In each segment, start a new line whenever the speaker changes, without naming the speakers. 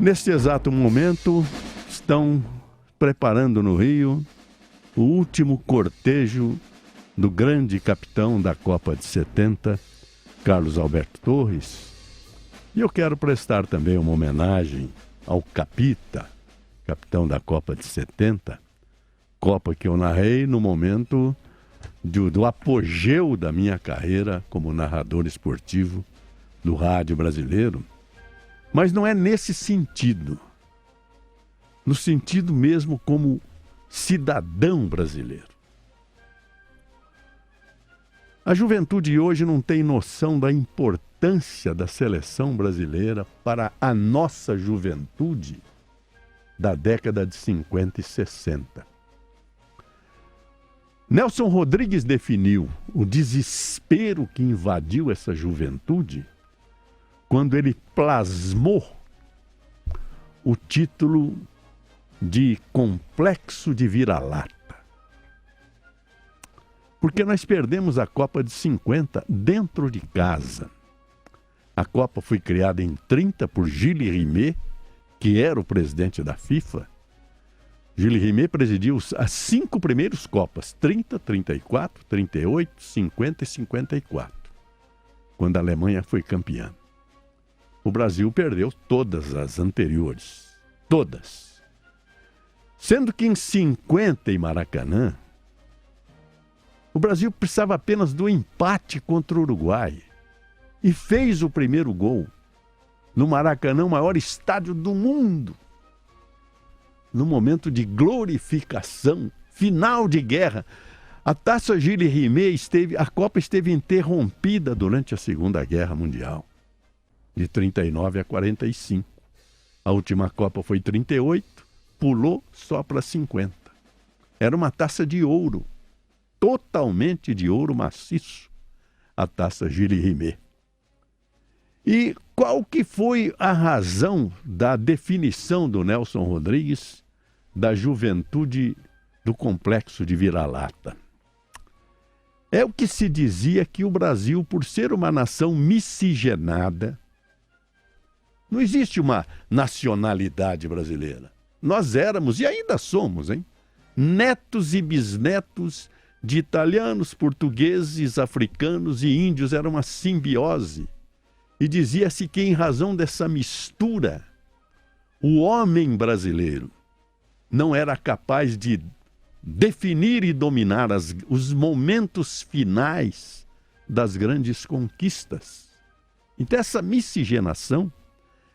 Neste exato momento, estão preparando no Rio o último cortejo do grande capitão da Copa de 70, Carlos Alberto Torres. E eu quero prestar também uma homenagem ao Capita, capitão da Copa de 70, Copa que eu narrei no momento do apogeu da minha carreira como narrador esportivo do rádio brasileiro. Mas não é nesse sentido, no sentido mesmo como cidadão brasileiro. A juventude hoje não tem noção da importância da seleção brasileira para a nossa juventude da década de 50 e 60. Nelson Rodrigues definiu o desespero que invadiu essa juventude quando ele plasmou o título de Complexo de Vira-Lata. Porque nós perdemos a Copa de 50 dentro de casa. A Copa foi criada em 30 por Gilles Rimet, que era o presidente da FIFA. Gilles Rimet presidiu as 5 primeiras Copas, 30, 34, 38, 50 e 54, quando a Alemanha foi campeã. O Brasil perdeu todas as anteriores. Todas. Sendo que em 50 em Maracanã, o Brasil precisava apenas do empate contra o Uruguai. E fez o primeiro gol no Maracanã, o maior estádio do mundo. No momento de glorificação, final de guerra. A Taça Gilles Rimet a Copa esteve interrompida durante a Segunda Guerra Mundial, de 39 a 45. A última Copa foi 38, pulou só para 50. Era uma taça de ouro, totalmente de ouro maciço, a Taça Gilles Rimet. E qual que foi a razão da definição do Nelson Rodrigues da juventude do complexo de vira-lata? É o que se dizia que o Brasil, por ser uma nação miscigenada, não existe uma nacionalidade brasileira. Nós éramos, e ainda somos, netos e bisnetos de italianos, portugueses, africanos e índios. Era uma simbiose. E dizia-se que, em razão dessa mistura, o homem brasileiro não era capaz de definir e dominar os momentos finais das grandes conquistas. Então, essa miscigenação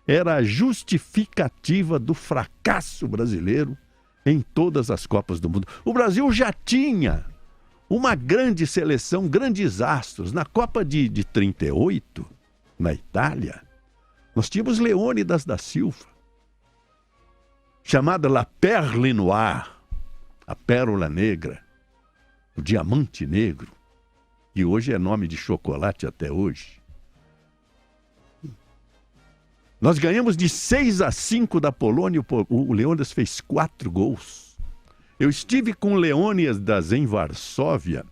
era a justificativa do fracasso brasileiro em todas as Copas do mundo. O Brasil já tinha uma grande seleção, grandes astros. Na Copa de 38, na Itália, nós tínhamos Leônidas da Silva, chamada La Perle Noire, a Pérola Negra, o Diamante Negro, que hoje é nome de chocolate até hoje. Nós ganhamos de 6-5 da Polônia, o Leônidas fez 4 gols. Eu estive com Leônidas em Varsóvia,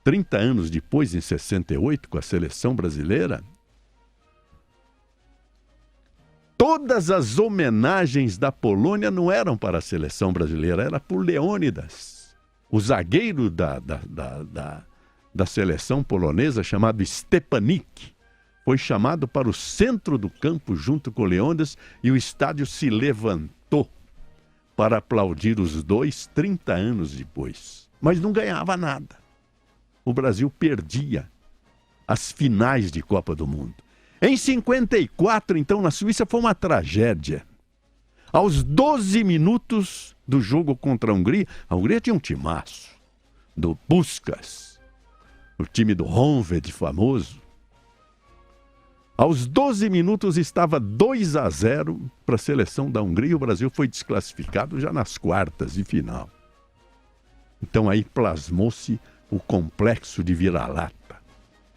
30 anos depois, em 68, com a seleção brasileira. Todas as homenagens da Polônia não eram para a seleção brasileira, era por Leônidas, o zagueiro da seleção polonesa, chamado Stepanik. Foi chamado para o centro do campo junto com o Leônidas e o estádio se levantou para aplaudir os dois 30 anos depois. Mas não ganhava nada. O Brasil perdia as finais de Copa do Mundo. Em 54, então, na Suíça, foi uma tragédia. Aos 12 minutos do jogo contra a Hungria tinha um timaço do Puskás, o time do Honvéd famoso. Aos 12 minutos estava 2-0 para a seleção da Hungria e o Brasil foi desclassificado já nas quartas de final. Então aí plasmou-se o complexo de vira-lata.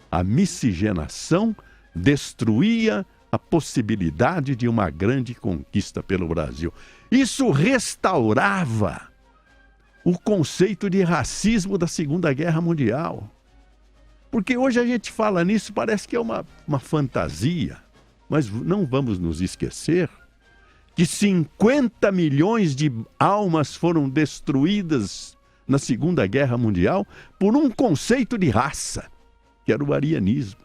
A miscigenação destruía a possibilidade de uma grande conquista pelo Brasil. Isso restaurava o conceito de racismo da Segunda Guerra Mundial. Porque hoje a gente fala nisso, parece que é uma fantasia, mas não vamos nos esquecer que 50 milhões de almas foram destruídas na Segunda Guerra Mundial por um conceito de raça, que era o arianismo.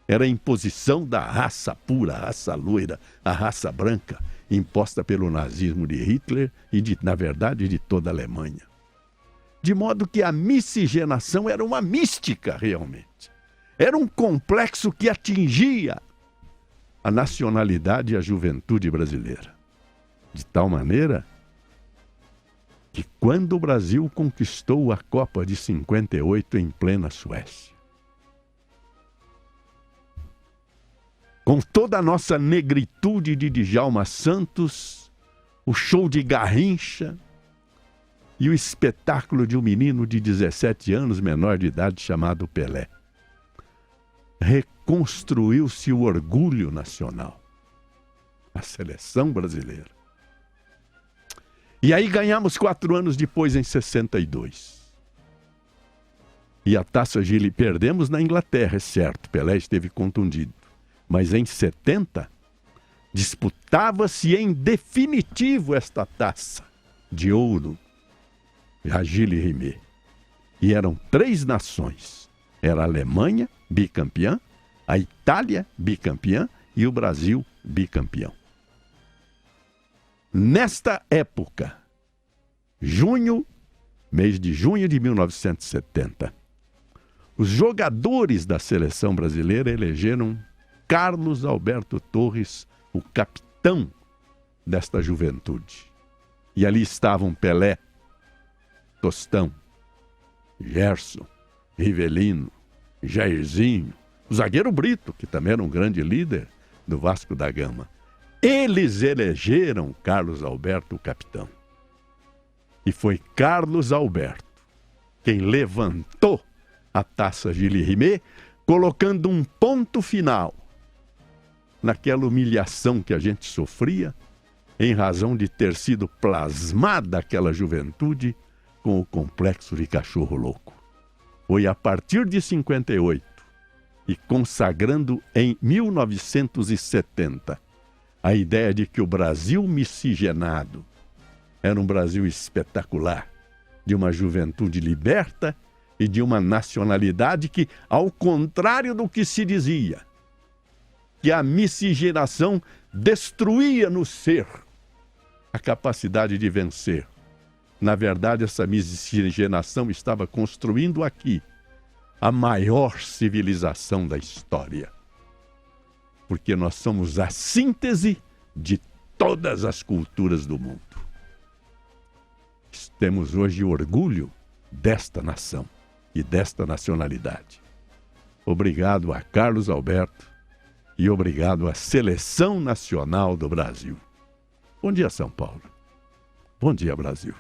Era a imposição da raça pura, a raça loira, a raça branca, imposta pelo nazismo de Hitler e, na verdade, de toda a Alemanha. De modo que a miscigenação era uma mística, realmente. Era um complexo que atingia a nacionalidade e a juventude brasileira. De tal maneira que quando o Brasil conquistou a Copa de 58 em plena Suécia, com toda a nossa negritude de Djalma Santos, o show de Garrincha e o espetáculo de um menino de 17 anos, menor de idade, chamado Pelé, reconstruiu-se o orgulho nacional, a seleção brasileira. E aí ganhamos 4 anos depois, em 62. E a Taça Gili perdemos na Inglaterra, é certo, Pelé esteve contundido. Mas em 70, disputava-se em definitivo esta taça de ouro, a Gili Rimet. E eram 3 nações. Era a Alemanha, bicampeã, a Itália, bicampeã, e o Brasil, bicampeão. Nesta época, mês de junho de 1970, os jogadores da seleção brasileira elegeram Carlos Alberto Torres, o capitão desta juventude. E ali estavam Pelé, Tostão, Gerson, Rivelino, Jairzinho, o zagueiro Brito, que também era um grande líder do Vasco da Gama. Eles elegeram Carlos Alberto o capitão. E foi Carlos Alberto quem levantou a Taça Gili Rimet, colocando um ponto final naquela humilhação que a gente sofria em razão de ter sido plasmada aquela juventude com o complexo de cachorro louco. Foi a partir de 58 e consagrando em 1970 a ideia de que o Brasil miscigenado era um Brasil espetacular, de uma juventude liberta e de uma nacionalidade que, ao contrário do que se dizia, que a miscigenação destruía no ser a capacidade de vencer. Na verdade, essa miscigenação estava construindo aqui a maior civilização da história. Porque nós somos a síntese de todas as culturas do mundo. Temos hoje orgulho desta nação e desta nacionalidade. Obrigado a Carlos Alberto e obrigado à Seleção Nacional do Brasil. Bom dia, São Paulo. Bom dia, Brasil.